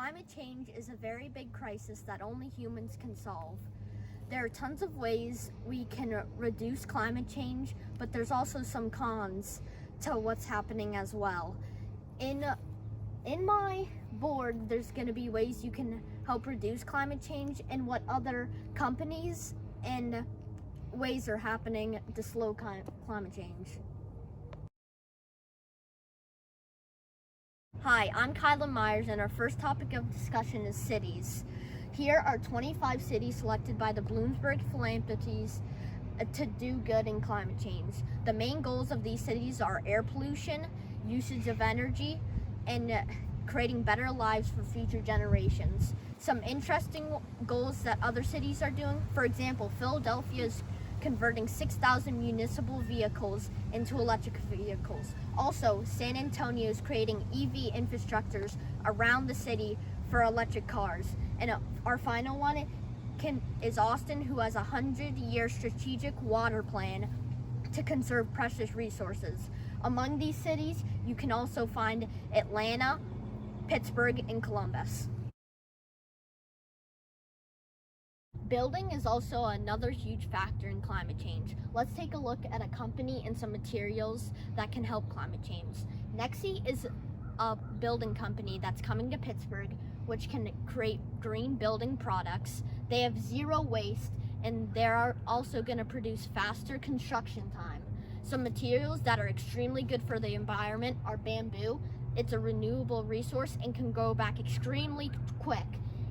Climate change is a very big crisis that only humans can solve. There are tons of ways we can reduce climate change, but there's also some cons to what's happening as well. In my board, there's going to be ways you can help reduce climate change and what other companies and ways are happening to slow climate change. Hi, I'm Kylan Meiers, and our first topic of discussion is cities. Here are 25 cities selected by the Bloomberg Philanthropies to do good in climate change. The main goals of these cities are air pollution, usage of energy, and creating better lives for future generations. Some interesting goals that other cities are doing: for example, Philadelphia is converting 6,000 municipal vehicles into electric vehicles. Also, San Antonio is creating EV infrastructures around the city for electric cars. And our final one is Austin, who has a 100-year strategic water plan to conserve precious resources. Among these cities, you can also find Atlanta, Pittsburgh, and Columbus. Building is also another huge factor in climate change. Let's take a look at a company and some materials that can help climate change. Nexi is a building company that's coming to Pittsburgh, which can create green building products. They have zero waste, and they are also going to produce faster construction time. Some materials that are extremely good for the environment are bamboo. It's a renewable resource and can grow back extremely quick.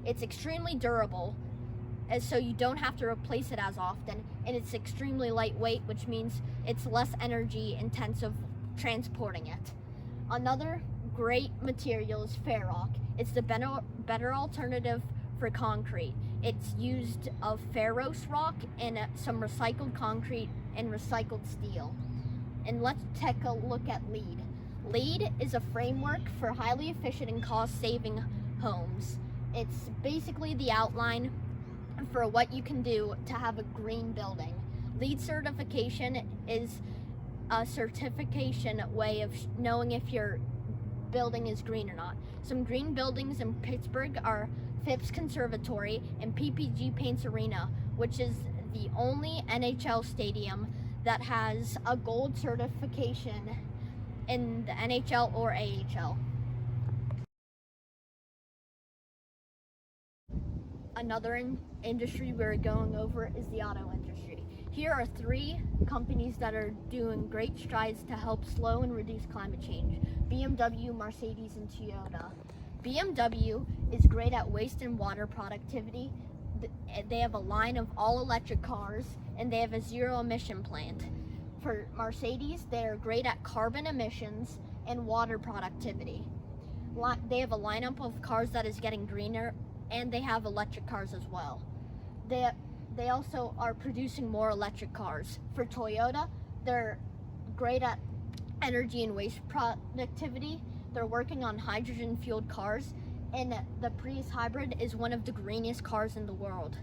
It's extremely durable, so you don't have to replace it as often, and it's extremely lightweight, which means it's less energy intensive transporting it. Another great material is ferrock. It's the better alternative for concrete. It's used of ferrous rock and some recycled concrete and recycled steel. And let's take a look at LEED. LEED is a framework for highly efficient and cost-saving homes. It's basically the outline for what you can do to have a green building. LEED certification is a certification way of knowing if your building is green or not. Some green buildings in Pittsburgh are Phipps Conservatory and PPG Paints Arena, which is the only NHL stadium that has a gold certification in the NHL or AHL. Another industry we're going over is the auto industry. Here are 3 companies that are doing great strides to help slow and reduce climate change: BMW, Mercedes, and Toyota. BMW is great at waste and water productivity. They have a line of all electric cars, and they have a zero emission plant. For Mercedes, they're great at carbon emissions and water productivity. They have a lineup of cars that is getting greener, and they have electric cars as well. They also are producing more electric cars. For Toyota, they're great at energy and waste productivity. They're working on hydrogen-fueled cars, and the Prius hybrid is one of the greenest cars in the world.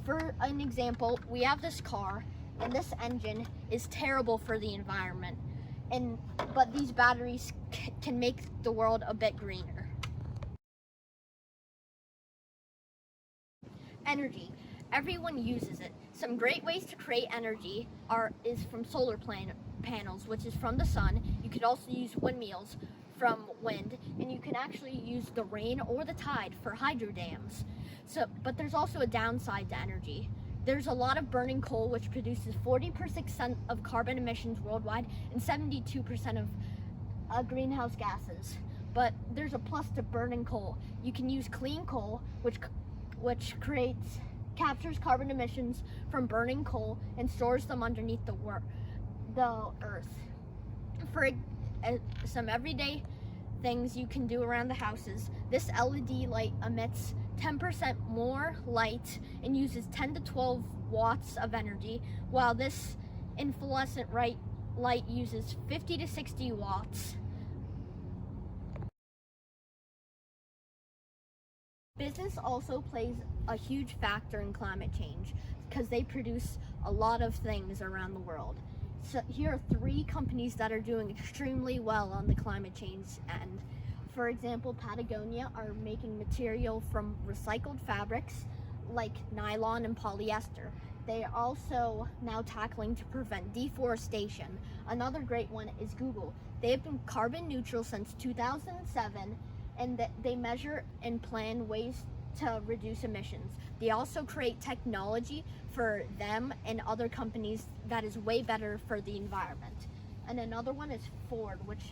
For an example, we have this car, and this engine is terrible for the environment, but these batteries can make the world a bit greener. Energy. Everyone uses it. Some great ways to create energy is from solar panels, which is from the sun. You could also use windmills from wind, and you can actually use the rain or the tide for hydro dams. But there's also a downside to energy. There's a lot of burning coal, which produces 40% of carbon emissions worldwide and 72% of greenhouse gases. But there's a plus to burning coal. You can use clean coal, which captures carbon emissions from burning coal and stores them underneath the earth. For some everyday things you can do around the houses, this LED light emits 10% more light and uses 10 to 12 watts of energy, while this influorescent light uses 50 to 60 watts. Business also plays a huge factor in climate change because they produce a lot of things around the world. So here are 3 companies that are doing extremely well on the climate change end. For example, Patagonia are making material from recycled fabrics like nylon and polyester. They are also now tackling to prevent deforestation. Another great one is Google. They have been carbon neutral since 2007, and they measure and plan ways to reduce emissions. They also create technology for them and other companies that is way better for the environment. And another one is Ford, which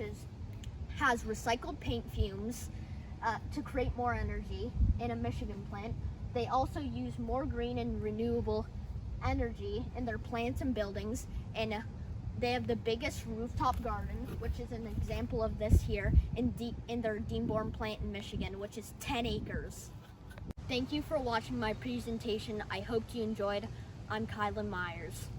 has recycled paint fumes to create more energy in a Michigan plant. They also use more green and renewable energy in their plants and buildings, and they have the biggest rooftop garden, which is an example of this here in their Dearborn plant in Michigan, which is 10 acres. Thank you for watching my presentation. I hope you enjoyed. I'm Kylan Meiers.